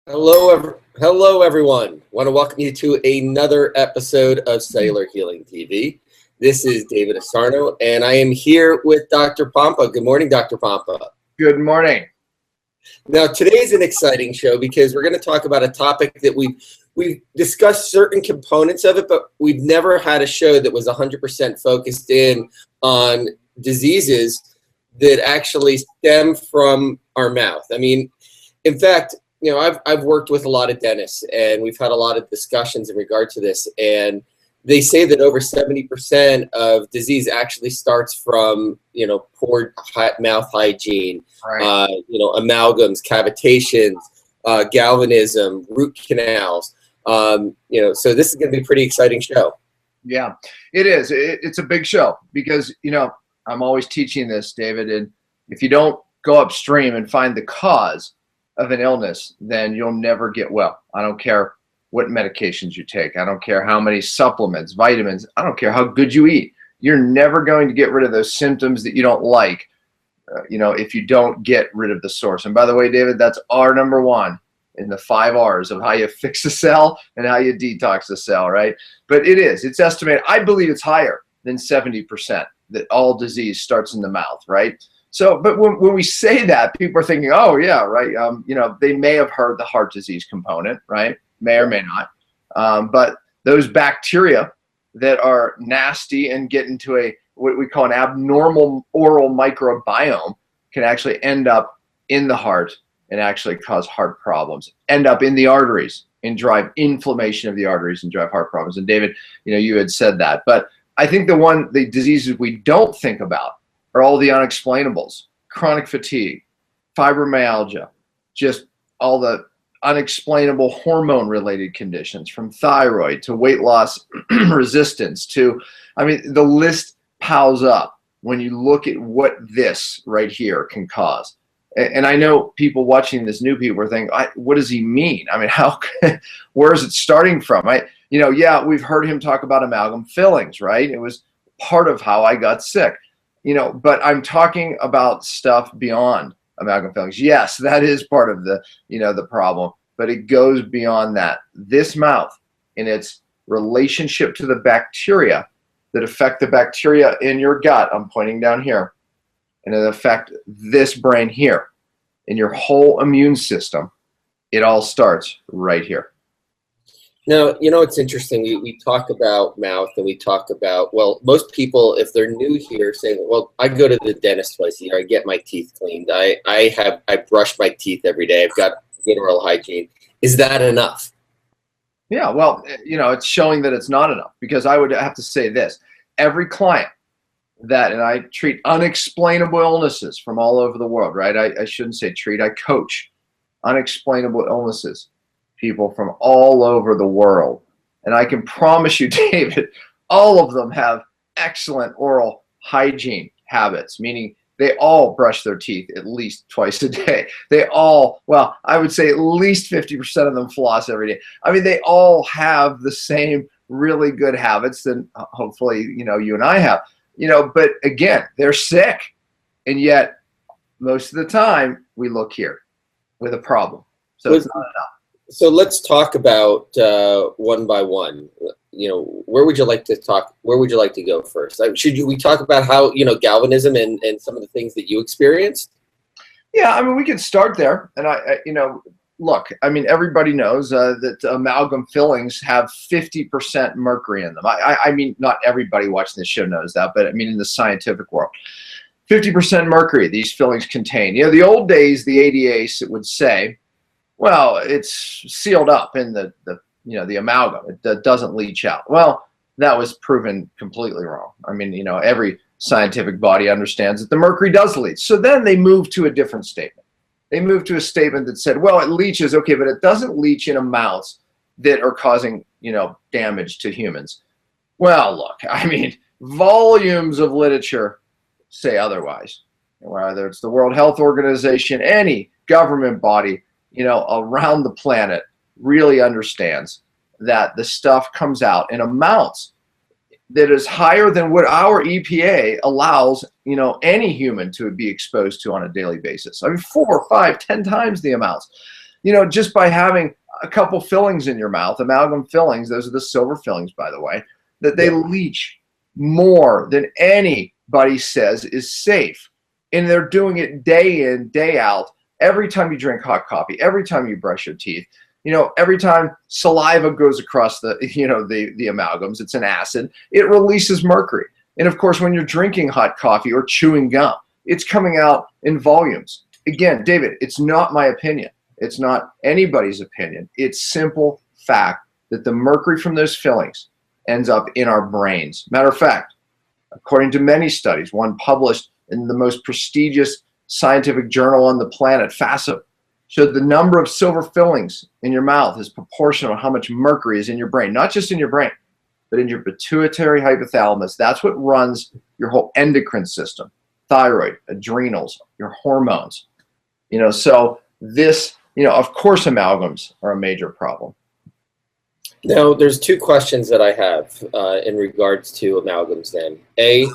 Hello, everyone. Want to welcome you to another episode of Cellular Healing TV. This is David Asarno, and I am here with Dr. Pompa. Good morning, Dr. Pompa. Good morning. Now, today's an exciting show because we're going to talk about a topic that we've discussed certain components of it, but we've never had a show that was 100% focused in on diseases that actually stem from our mouth. I mean, in fact, you know, I've worked with a lot of dentists, and we've had a lot of discussions in regard to this, and they say that over 70% of disease actually starts from, you know, poor mouth hygiene, Right. Amalgams, cavitations, galvanism, root canals. So this is going to be a pretty exciting show. Yeah, it is. It's a big show because, I'm always teaching this, David, and if you don't go upstream and find the cause of an illness, then you'll never get well. I don't care what medications you take. I don't care how many supplements, vitamins. I don't care how good you eat. You're never going to get rid of those symptoms that you don't like, if you don't get rid of the source. And by the way, David, that's R number one in the 5 R's of how you fix a cell and how you detox a cell, right? But it's estimated, I believe it's higher than 70% that all disease starts in the mouth, right? So, but when we say that, people are thinking, oh yeah, right. They may have heard the heart disease component, right? May or may not. But those bacteria that are nasty and get into what we call an abnormal oral microbiome can actually end up in the heart and actually cause heart problems, end up in the arteries and drive inflammation of the arteries and drive heart problems. And David, you had said that, but I think the diseases we don't think about are all the unexplainables: chronic fatigue, fibromyalgia, just all the unexplainable hormone related conditions, from thyroid to weight loss resistance to, the list piles up when you look at what this right here can cause. And I know people watching this, new people are thinking, what does he mean? Where is it starting from? We've heard him talk about amalgam fillings, right? It was part of how I got sick. But I'm talking about stuff beyond amalgam fillings. Yes, that is part of the problem, but it goes beyond that. This mouth, in its relationship to the bacteria that affect the bacteria in your gut, I'm pointing down here, and it affect this brain here, in your whole immune system, it all starts right here. Now, it's interesting. We talk about mouth, and we talk about, well, most people, if they're new here, say, well, I go to the dentist twice a year. I get my teeth cleaned. I brush my teeth every day. I've got good oral hygiene. Is that enough? Yeah, well, it's showing that it's not enough, because I would have to say this. Every client and I treat unexplainable illnesses from all over the world, right? I shouldn't say treat, I coach unexplainable illnesses, people from all over the world. And I can promise you, David, all of them have excellent oral hygiene habits, meaning they all brush their teeth at least twice a day. They all, well, I would say at least 50% of them floss every day. They all have the same really good habits that hopefully, you and I have, but again, they're sick. And yet most of the time we look here with a problem. So it's not enough. So let's talk about one by one. Where would you like to talk? Where would you like to go first? We talk about how, galvanism and some of the things that you experienced? Yeah, we could start there. And look, everybody knows that amalgam fillings have 50% mercury in them. Not everybody watching this show knows that, but in the scientific world, 50% mercury these fillings contain. The old days, the ADAs would say, well, it's sealed up in the amalgam. It doesn't leach out. Well, that was proven completely wrong. Every scientific body understands that the mercury does leach. So then they moved to a different statement. They moved to a statement that said, well, it leaches, okay, but it doesn't leach in amounts that are causing, damage to humans. Well, look, volumes of literature say otherwise. Whether it's the World Health Organization, any government body, around the planet really understands that the stuff comes out in amounts that is higher than what our EPA allows, any human to be exposed to on a daily basis. 4, 5, 10 times the amounts. just by having a couple fillings in your mouth, amalgam fillings, those are the silver fillings, by the way, that they leach more than anybody says is safe. And they're doing it day in, day out, every time you drink hot coffee, every time you brush your teeth, every time saliva goes across the amalgams, it's an acid, it releases mercury. And of course, when you're drinking hot coffee or chewing gum, it's coming out in volumes. Again, David, it's not my opinion. It's not anybody's opinion. It's simple fact that the mercury from those fillings ends up in our brains. Matter of fact, according to many studies, one published in the most prestigious scientific journal on the planet, FASO, showed the number of silver fillings in your mouth is proportional to how much mercury is in your brain, not just in your brain, but in your pituitary hypothalamus. That's what runs your whole endocrine system, thyroid, adrenals, your hormones. So this, of course, amalgams are a major problem. Now, there's two questions that I have in regards to amalgams then. A,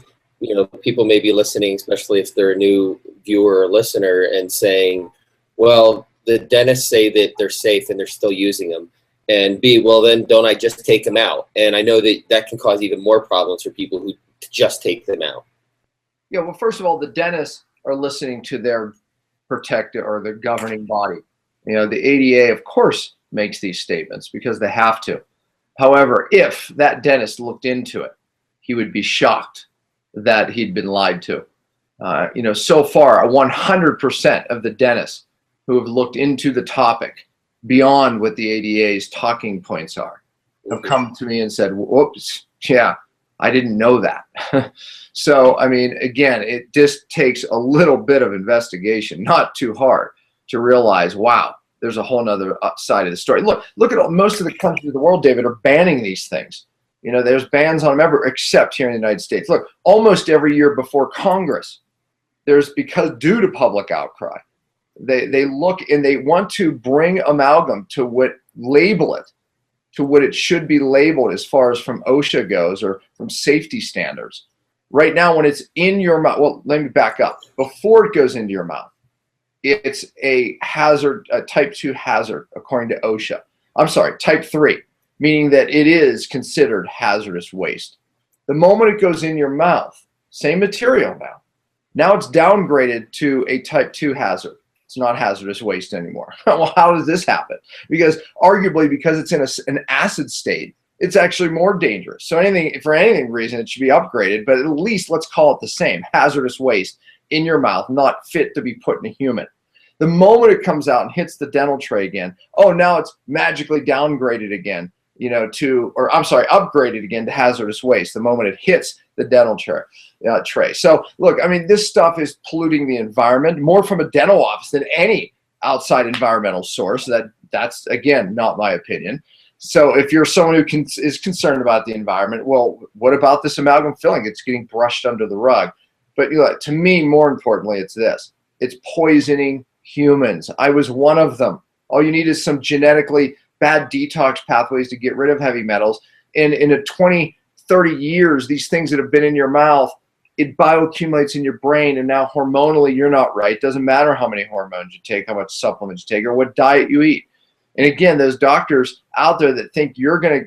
people may be listening, especially if they're a new viewer or listener, and saying, well, the dentists say that they're safe and they're still using them. And B, well, then don't I just take them out? And I know that can cause even more problems for people who just take them out. Yeah, well, first of all, the dentists are listening to their protected or their governing body. The ADA, of course, makes these statements because they have to. However, if that dentist looked into it, he would be shocked that he'd been lied to. So far, 100% of the dentists who have looked into the topic beyond what the ADA's talking points are have come to me and said, whoops, yeah, I didn't know that. So, again, it just takes a little bit of investigation, not too hard, to realize, wow, there's a whole nother side of the story. Look at most of the countries of the world, David, are banning these things. There's bans on them everywhere except here in the United States. Look, almost every year before Congress, due to public outcry, they look and they want to bring amalgam to label it to what it should be labeled as far as from OSHA goes or from safety standards. Right now, when it's in your mouth, well, let me back up. Before it goes into your mouth, it's a hazard, a type 2 hazard, according to OSHA. I'm sorry, type 3, meaning that it is considered hazardous waste. The moment it goes in your mouth, same material now. Now it's downgraded to a type 2 hazard. It's not hazardous waste anymore. Well, how does this happen? Because arguably, because it's in an acid state, it's actually more dangerous. So for any reason, it should be upgraded, but at least let's call it the same, hazardous waste in your mouth, not fit to be put in a human. The moment it comes out and hits the dental tray again, now it's magically downgraded again, upgraded again to hazardous waste the moment it hits the dental tray. So look, this stuff is polluting the environment more from a dental office than any outside environmental source. That's again, not my opinion. So if you're someone who is concerned about the environment, well, what about this amalgam filling? It's getting brushed under the rug. But to me, more importantly, it's this. It's poisoning humans. I was one of them. All you need is some genetically bad detox pathways to get rid of heavy metals. And in a 20, 30 years, these things that have been in your mouth, it bioaccumulates in your brain, and now hormonally you're not right. Doesn't matter how many hormones you take, how much supplements you take, or what diet you eat. And again, those doctors out there that think they're gonna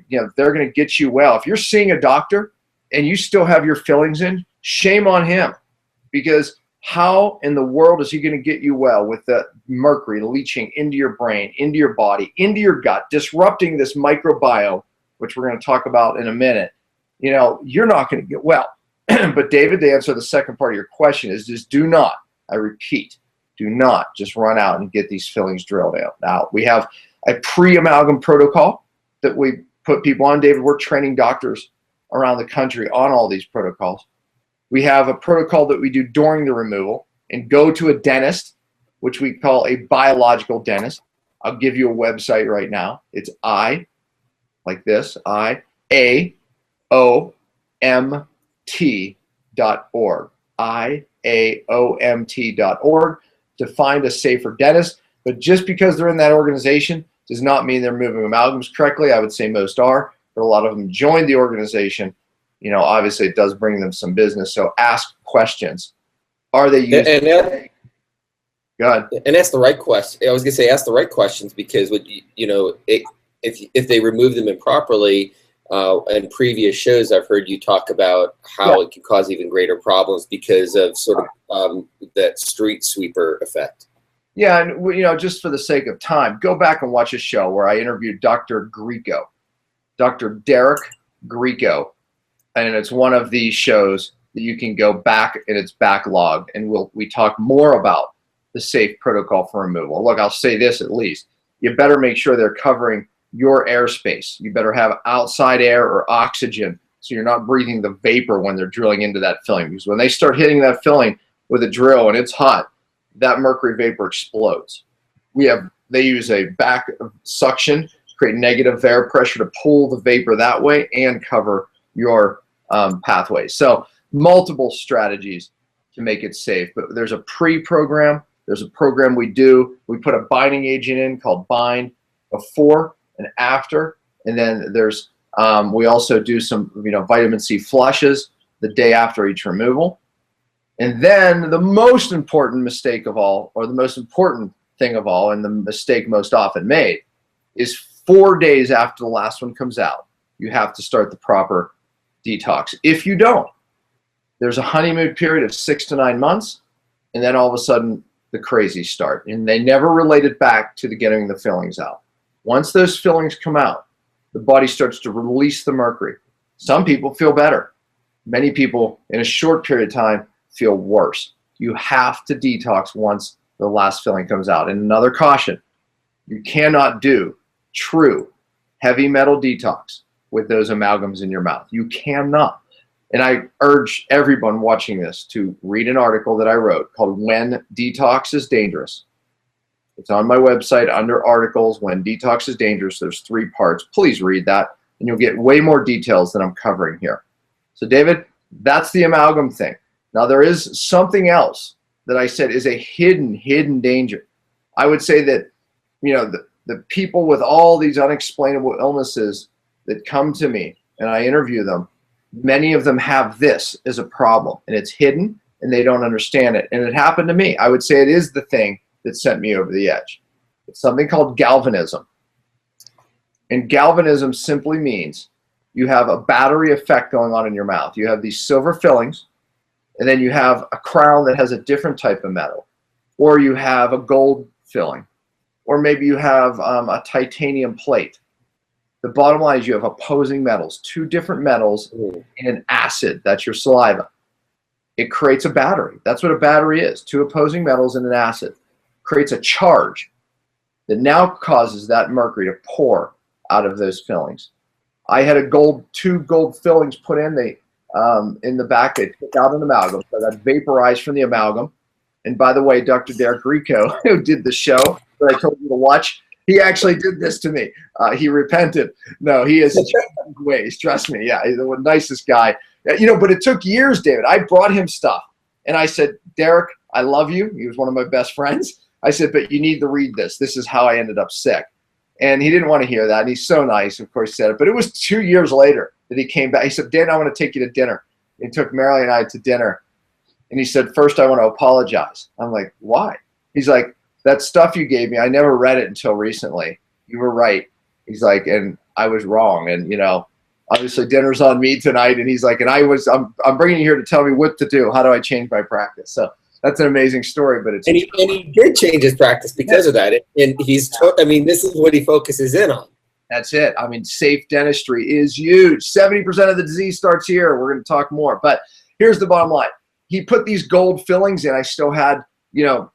get you well. If you're seeing a doctor and you still have your fillings in, shame on him, because how in the world is he going to get you well with the mercury leaching into your brain, into your body, into your gut, disrupting this microbiome, which we're going to talk about in a minute? You're not going to get well. But David, to answer the second part of your question is just do not, I repeat, do not just run out and get these fillings drilled out. Now, we have a pre-amalgam protocol that we put people on. David, we're training doctors around the country on all these protocols. We have a protocol that we do during the removal and go to a dentist, which we call a biological dentist. I'll give you a website right now. It's like this, IAOMT.org, IAOMT.org, to find a safer dentist. But just because they're in that organization does not mean they're moving amalgams correctly. I would say most are, but a lot of them join the organization. Obviously it does bring them some business. So ask questions. Are they using? Go ahead. And ask the right question. I was gonna say ask the right questions, because if they remove them improperly, in previous shows I've heard you talk about how it can cause even greater problems because of sort of that street sweeper effect. Yeah, and just for the sake of time, go back and watch a show where I interviewed Dr. Grieco, Dr. Derek Grieco, and it's one of these shows that you can go back in its backlog, and we talk more about the safe protocol for removal. Look, I'll say this at least. You better make sure they're covering your airspace. You better have outside air or oxygen so you're not breathing the vapor when they're drilling into that filling. Because when they start hitting that filling with a drill and it's hot, that mercury vapor explodes. They use a back suction, create negative air pressure to pull the vapor that way and cover your pathways. So multiple strategies to make it safe. But there's a pre-program. There's a program we do. We put a binding agent in called Bind before and after. And then there's we also do some vitamin C flushes the day after each removal. And then the most important mistake of all, or the most important thing of all, and the mistake most often made, is 4 days after the last one comes out, you have to start the proper detox. If you don't, there's a honeymoon period of 6 to 9 months, and then all of a sudden the crazies start. And they never relate it back to getting the fillings out. Once those fillings come out, the body starts to release the mercury. Some people feel better. Many people in a short period of time feel worse. You have to detox once the last filling comes out. And another caution, you cannot do true heavy metal detox with those amalgams in your mouth. You cannot. And I urge everyone watching this to read an article that I wrote called When Detox is Dangerous. It's on my website under articles, When Detox is Dangerous. There's 3 parts. Please read that, and you'll get way more details than I'm covering here. So David, that's the amalgam thing. Now there is something else that I said is a hidden danger. I would say that, the people with all these unexplainable illnesses that come to me and I interview them, many of them have this as a problem, and it's hidden and they don't understand it. And it happened to me. I would say it is the thing that sent me over the edge. It's something called galvanism. And galvanism simply means you have a battery effect going on in your mouth. You have these silver fillings, and then you have a crown that has a different type of metal, or you have a gold filling, or maybe you have a titanium plate. The bottom line is you have opposing metals, 2 different metals in an acid. That's your saliva. It creates a battery. That's what a battery is. 2 opposing metals in an acid. Creates a charge that now causes that mercury to pour out of those fillings. I had 2 gold fillings put in. In the back, they took out an amalgam, so that vaporized from the amalgam. And by the way, Dr. Derek Grieco, who did the show that I told you to watch, he actually did this to me. He repented. No, he is changed ways. Trust me. Yeah, he's the nicest guy. But it took years, David. I brought him stuff, and I said, Derek, I love you. He was one of my best friends. I said, but you need to read this. This is how I ended up sick. And he didn't want to hear that. And he's so nice, of course, he said it. But it was 2 years later that he came back. He said, Dan, I want to take you to dinner. He took Marilyn and I to dinner. And he said, first, I want to apologize. I'm like, why? He's like, that stuff you gave me, I never read it until recently. You were right. He's like, and I was wrong. And, obviously dinner's on me tonight. And he's like, and I'm bringing you here to tell me what to do. How do I change my practice? So that's an amazing story, but it's. And he did change his practice because of that. And this is what he focuses in on. That's it. Safe dentistry is huge. 70% of the disease starts here. We're going to talk more, but here's the bottom line. He put these gold fillings in. I still had,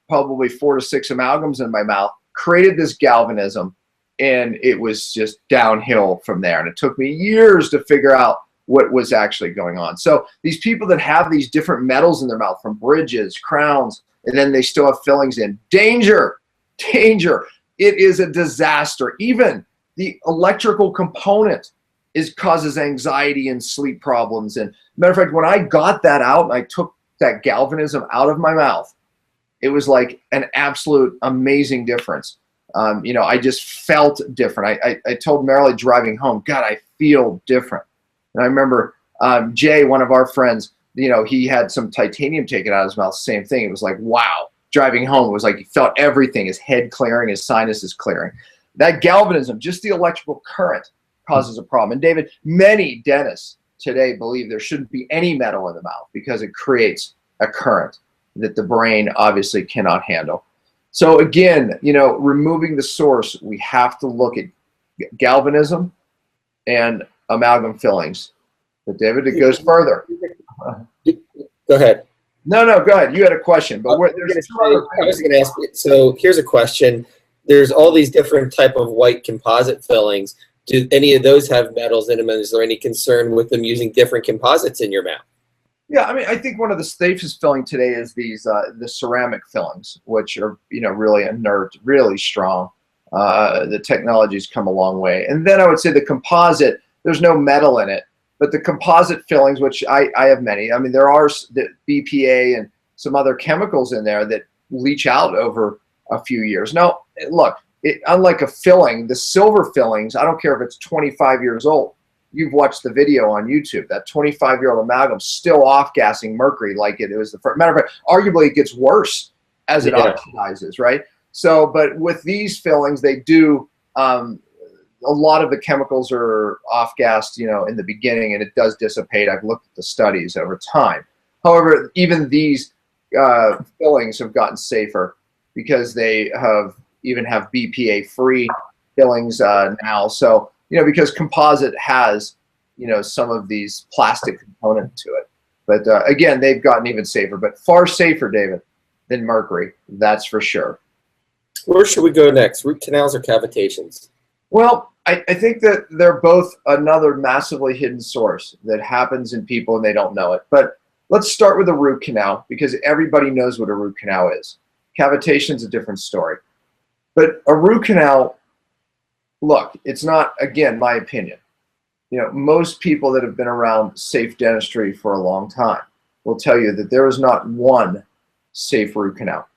probably 4 to 6 amalgams in my mouth, created this galvanism, and it was just downhill from there. And it took me years to figure out what was actually going on. So these people that have these different metals in their mouth, from bridges, crowns, and then they still have fillings in, danger. It is a disaster. Even the electrical component causes anxiety and sleep problems. And matter of fact, when I got that out and I took that galvanism out of my mouth, it was like an absolute amazing difference. I just felt different. I told Marilyn driving home, God, I feel different. And I remember Jay, one of our friends, he had some titanium taken out of his mouth, same thing. It was like, wow. driving home. It was like he felt everything, his head clearing, his sinuses clearing. That galvanism, just the electrical current, causes a problem. And David, many dentists today believe there shouldn't be any metal in the mouth because it creates a current that the brain obviously cannot handle. So again, you know, removing the source, we have to look at galvanism and amalgam fillings. But David, it goes further. Go ahead. No, go ahead. You had a question, but I was going to ask. So here's a question. There's all these different type of white composite fillings. Do any of those have metals in them? And is there any concern with them using different composites in your mouth? Yeah, I mean, I think one of the safest filling today is these the ceramic fillings, which are, you know, really inert, really strong. The technology's come a long way. And then I would say the composite, there's no metal in it, but the composite fillings, which I have many. I mean, there are the BPA and some other chemicals in there that leach out over a few years. Now, look, unlike a filling, the silver fillings, I don't care if it's 25 years old. You've watched the video on YouTube. That 25-year-old amalgam still off-gassing mercury like it was the first. Matter of fact, arguably it gets worse as it oxidizes, right? So, but with these fillings, they do, a lot of the chemicals are off-gassed, you know, in the beginning, and it does dissipate. I've looked at the studies over time. However, even these fillings have gotten safer because they even have BPA-free fillings now. So, you know, because composite has, you know, some of these plastic component to it. But again, they've gotten even safer, but far safer, David, than mercury. That's for sure. Where should we go next? Root canals or cavitations? Well, I think that they're both another massively hidden source that happens in people and they don't know it. But let's start with a root canal because everybody knows what a root canal is. Cavitation's a different story. But a root canal, look, it's not, again, my opinion. You know, most people that have been around safe dentistry for a long time will tell you that there is not one safe root canal.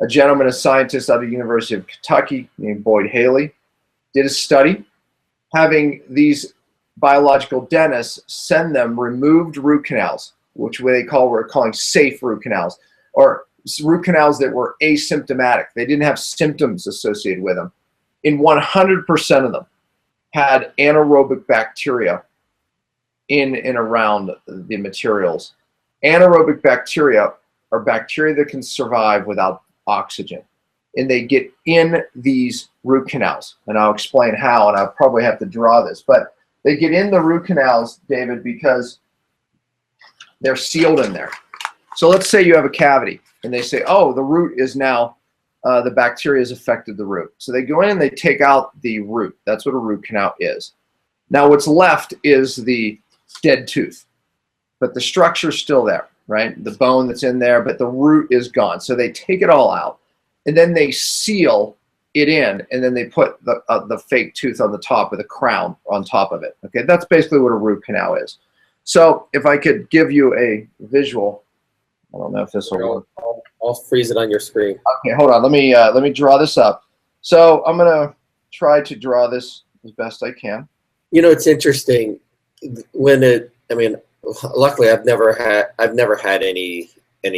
A gentleman, a scientist out of the University of Kentucky named Boyd Haley, did a study having these biological dentists send them removed root canals, which we're calling safe root canals, or root canals that were asymptomatic. They didn't have symptoms associated with them. In 100% of them had anaerobic bacteria in and around the materials. Anaerobic bacteria are bacteria that can survive without oxygen. And they get in these root canals. And I'll explain how, and I'll probably have to draw this. But they get in the root canals, David, because they're sealed in there. So let's say you have a cavity, and they say, oh, the root is now, the bacteria has affected the root. So they go in and they take out the root. That's what a root canal is. Now what's left is the dead tooth. But the structure's still there, right? The bone that's in there, but the root is gone. So they take it all out. And then they seal it in, and then they put the fake tooth on the top with a crown on top of it. Okay, that's basically what a root canal is. So if I could give you a visual, I don't know if this will work. I'll freeze it on your screen. Okay, hold on. Let me draw this up. So I'm gonna try to draw this as best I can. You know, it's interesting when luckily I've never had any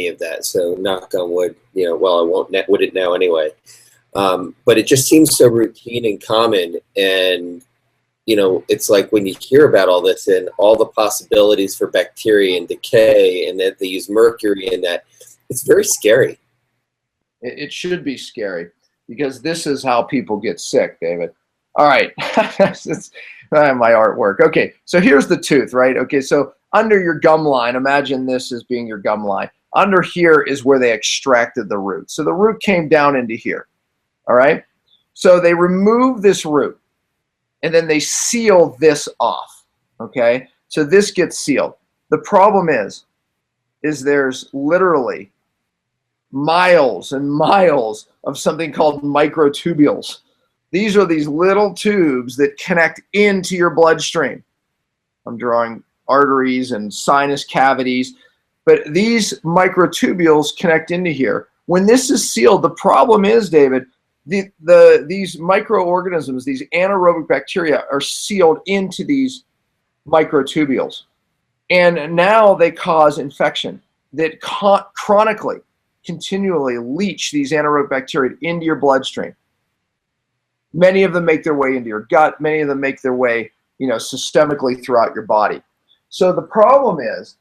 of that. So knock on wood, you know, well, I would it now anyway. But it just seems so routine and common. And, you know, it's like when you hear about all this and all the possibilities for bacteria and decay and that they use mercury and that, it's very scary. It should be scary because this is how people get sick, David. All right. It's my artwork. Okay. So here's the tooth, right? Okay. So under your gum line, imagine this as being your gum line. Under here is where they extracted the root. So the root came down into here. All right. So they remove this root and then they seal this off. Okay. So this gets sealed. The problem is there's literally miles and miles of something called microtubules. These are these little tubes that connect into your bloodstream. I'm drawing arteries and sinus cavities. But these microtubules connect into here. When this is sealed, the problem is, David, these microorganisms, these anaerobic bacteria are sealed into these microtubules. And now they cause infection that chronically continually leach these anaerobic bacteria into your bloodstream. Many of them make their way into your gut. Many of them make their way, systemically throughout your body. So the problem is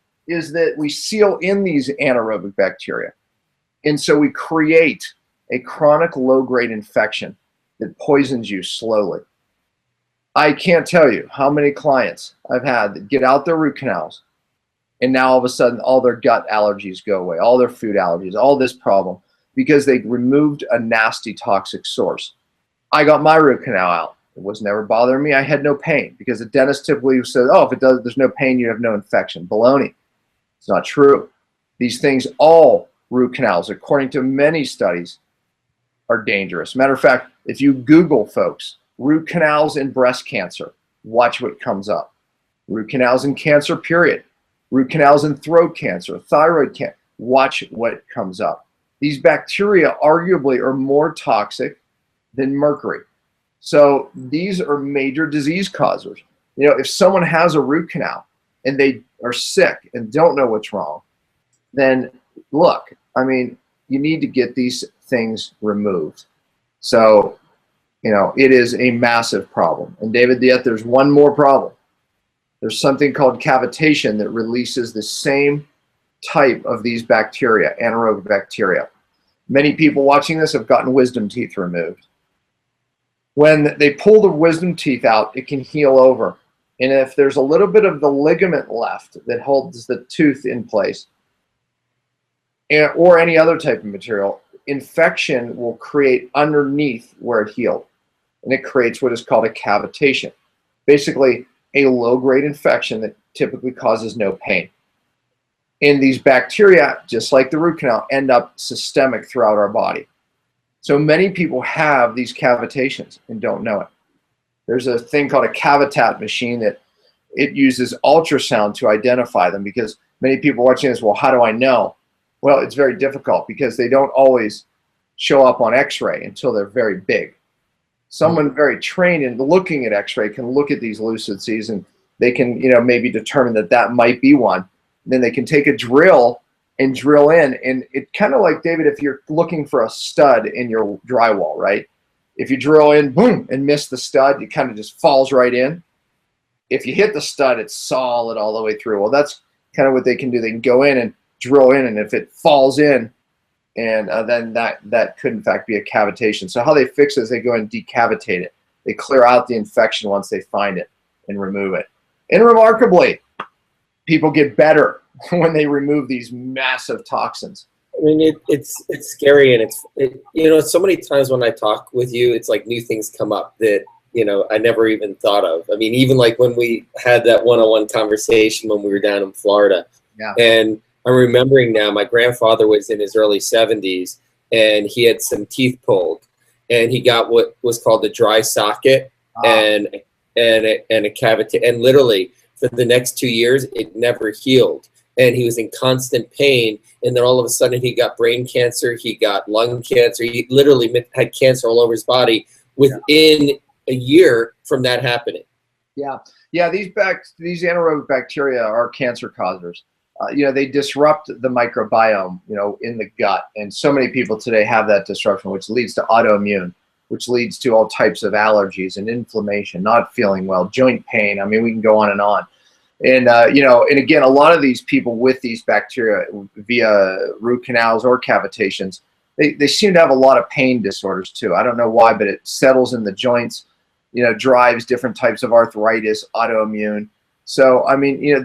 that we seal in these anaerobic bacteria. And so we create a chronic low-grade infection that poisons you slowly. I can't tell you how many clients I've had that get out their root canals, and now all of a sudden all their gut allergies go away, all their food allergies, all this problem, because they removed a nasty toxic source. I got my root canal out. It was never bothering me. I had no pain because the dentist typically says, oh, if there's no pain, you have no infection. Baloney. It's not true. These things, all root canals, according to many studies, are dangerous. Matter of fact, if you Google, folks, root canals and breast cancer, watch what comes up. Root canals and cancer, period. Root canals and throat cancer, thyroid cancer, watch what comes up. These bacteria arguably are more toxic than mercury. So these are major disease causers. If someone has a root canal and they are sick and don't know what's wrong, then look, you need to get these things removed. So, it is a massive problem. And David, yet there's one more problem. There's something called cavitation that releases the same type of these bacteria, anaerobic bacteria. Many people watching this have gotten wisdom teeth removed. When they pull the wisdom teeth out, it can heal over. And if there's a little bit of the ligament left that holds the tooth in place, or any other type of material, infection will create underneath where it healed. And it creates what is called a cavitation. Basically, a low-grade infection that typically causes no pain. And these bacteria, just like the root canal, end up systemic throughout our body. So many people have these cavitations and don't know it. There's a thing called a cavitat machine that it uses ultrasound to identify them, because many people watching this, well, how do I know? Well, it's very difficult because they don't always show up on x-ray until they're very big. Someone very trained in looking at x-ray can look at these lucids and they can, maybe determine that might be one. Then they can take a drill and drill in. And it kind of like, David, if you're looking for a stud in your drywall, right? If you drill in, boom, and miss the stud, it kind of just falls right in. If you hit the stud, it's solid all the way through. Well, that's kind of what they can do. They can go in and drill in, and if it falls in, and then that could in fact be a cavitation. So how they fix it is they go and decavitate it. They clear out the infection once they find it and remove it. And remarkably, people get better when they remove these massive toxins. It's scary, and it's so many times when I talk with you, it's like new things come up that I never even thought of. Even like when we had that one-on-one conversation when we were down in Florida. Yeah. And I'm remembering now, my grandfather was in his early 70s, and he had some teeth pulled, and he got what was called a dry socket and a cavity, and literally for the next 2 years it never healed, and he was in constant pain. And then all of a sudden he got brain cancer, he got lung cancer, he literally had cancer all over his body within a year from that happening. Yeah, these anaerobic bacteria are cancer causers. They disrupt the microbiome, in the gut. And so many people today have that disruption, which leads to autoimmune, which leads to all types of allergies and inflammation, not feeling well, joint pain. We can go on and on. And, and again, a lot of these people with these bacteria via root canals or cavitations, they seem to have a lot of pain disorders too. I don't know why, but it settles in the joints, drives different types of arthritis, autoimmune. So,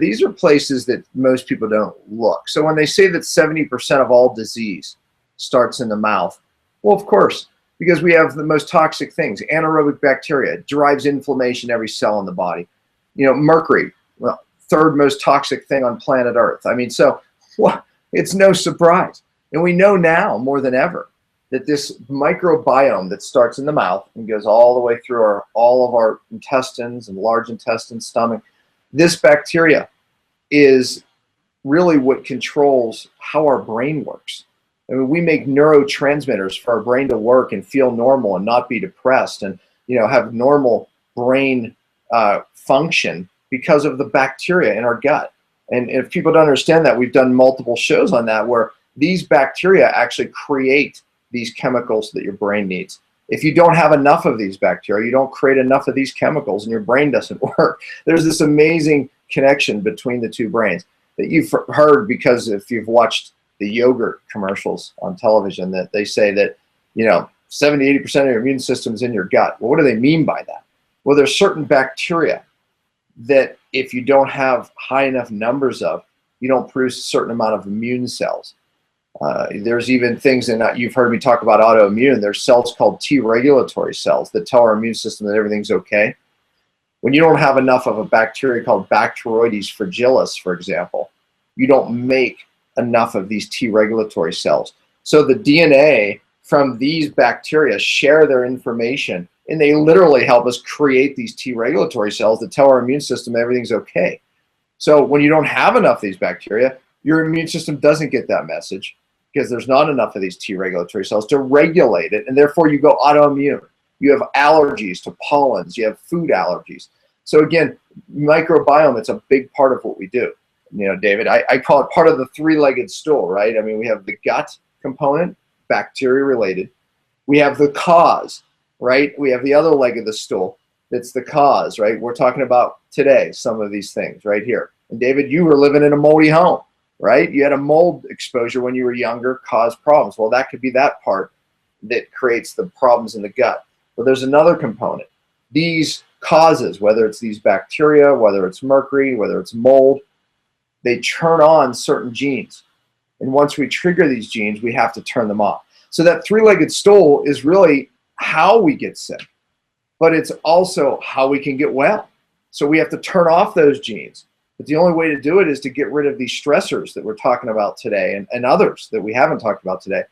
these are places that most people don't look. So when they say that 70% of all disease starts in the mouth, well, of course, because we have the most toxic things. Anaerobic bacteria drives inflammation every cell in the body. Mercury, well, third most toxic thing on planet Earth. It's no surprise. And we know now more than ever that this microbiome that starts in the mouth and goes all the way through all of our intestines and large intestine, stomach, this bacteria is really what controls how our brain works. We make neurotransmitters for our brain to work and feel normal and not be depressed and have normal brain function because of the bacteria in our gut. And if people don't understand that, we've done multiple shows on that, where these bacteria actually create these chemicals that your brain needs. If you don't have enough of these bacteria, you don't create enough of these chemicals and your brain doesn't work. There's this amazing connection between the two brains that you've heard, because if you've watched the yogurt commercials on television, that they say that, 70–80% of your immune system is in your gut. Well, what do they mean by that? Well, there's certain bacteria that if you don't have high enough numbers of, you don't produce a certain amount of immune cells. There's even things that you've heard me talk about autoimmune. There's cells called T regulatory cells that tell our immune system that everything's okay. When you don't have enough of a bacteria called Bacteroides fragilis, for example, you don't make enough of these T regulatory cells. So the DNA from these bacteria share their information, and they literally help us create these T regulatory cells that tell our immune system everything's okay. So when you don't have enough of these bacteria, your immune system doesn't get that message, because there's not enough of these T regulatory cells to regulate it, and therefore you go autoimmune. You have allergies to pollens, you have food allergies. So again, microbiome, it's a big part of what we do. David, I call it part of the three-legged stool, right? I mean, we have the gut component, bacteria related. We have the cause, right? We have the other leg of the stool that's the cause, right? We're talking about today some of these things right here. And David, you were living in a moldy home, right? You had a mold exposure when you were younger, caused problems. Well, that could be that part that creates the problems in the gut. But there's another component. These causes, whether it's these bacteria, whether it's mercury, whether it's mold, they turn on certain genes. And once we trigger these genes, we have to turn them off. So that three-legged stool is really how we get sick, but it's also how we can get well. So we have to turn off those genes. But the only way to do it is to get rid of these stressors that we're talking about today, and others that we haven't talked about today.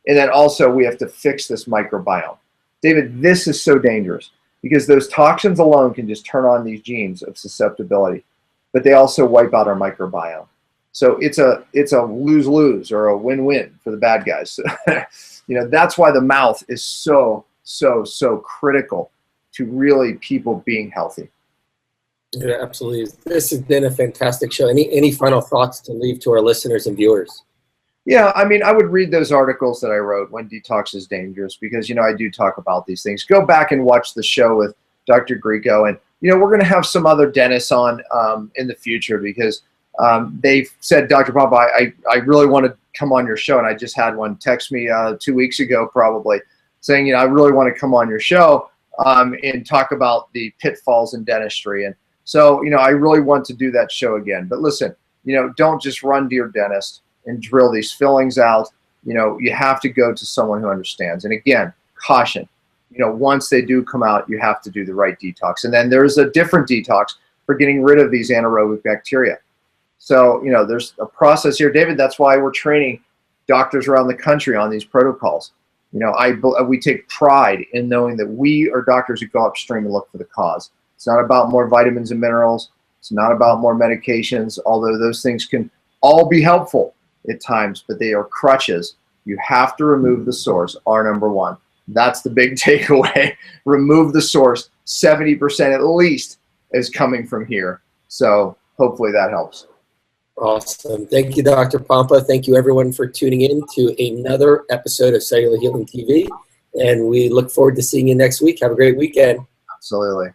And then also we have to fix this microbiome. David, this is so dangerous, because those toxins alone can just turn on these genes of susceptibility, but they also wipe out our microbiome. So it's a lose-lose or a win-win for the bad guys. That's why the mouth is so critical to really people being healthy. Yeah, absolutely. This has been a fantastic show. Any final thoughts to leave to our listeners and viewers? Yeah, I mean, I would read those articles that I wrote, When Detox is Dangerous, because, I do talk about these things. Go back and watch the show with Dr. Grieco. And, we're going to have some other dentists on in the future, because they said, Dr. Pompa, I really want to come on your show. And I just had one text me 2 weeks ago, probably, saying, I really want to come on your show and talk about the pitfalls in dentistry. And so, I really want to do that show again. But listen, don't just run to your dentist and drill these fillings out. You have to go to someone who understands. And again, caution, once they do come out, you have to do the right detox. And then there's a different detox for getting rid of these anaerobic bacteria. So, there's a process here, David. That's why we're training doctors around the country on these protocols. We take pride in knowing that we are doctors who go upstream and look for the cause. It's not about more vitamins and minerals. It's not about more medications, although those things can all be helpful at times, but they are crutches. You have to remove the source, number one. That's the big takeaway. Remove the source. 70% at least is coming from here. So hopefully that helps. Awesome. Thank you, Dr. Pompa. Thank you, everyone, for tuning in to another episode of Cellular Healing TV. And we look forward to seeing you next week. Have a great weekend. Absolutely.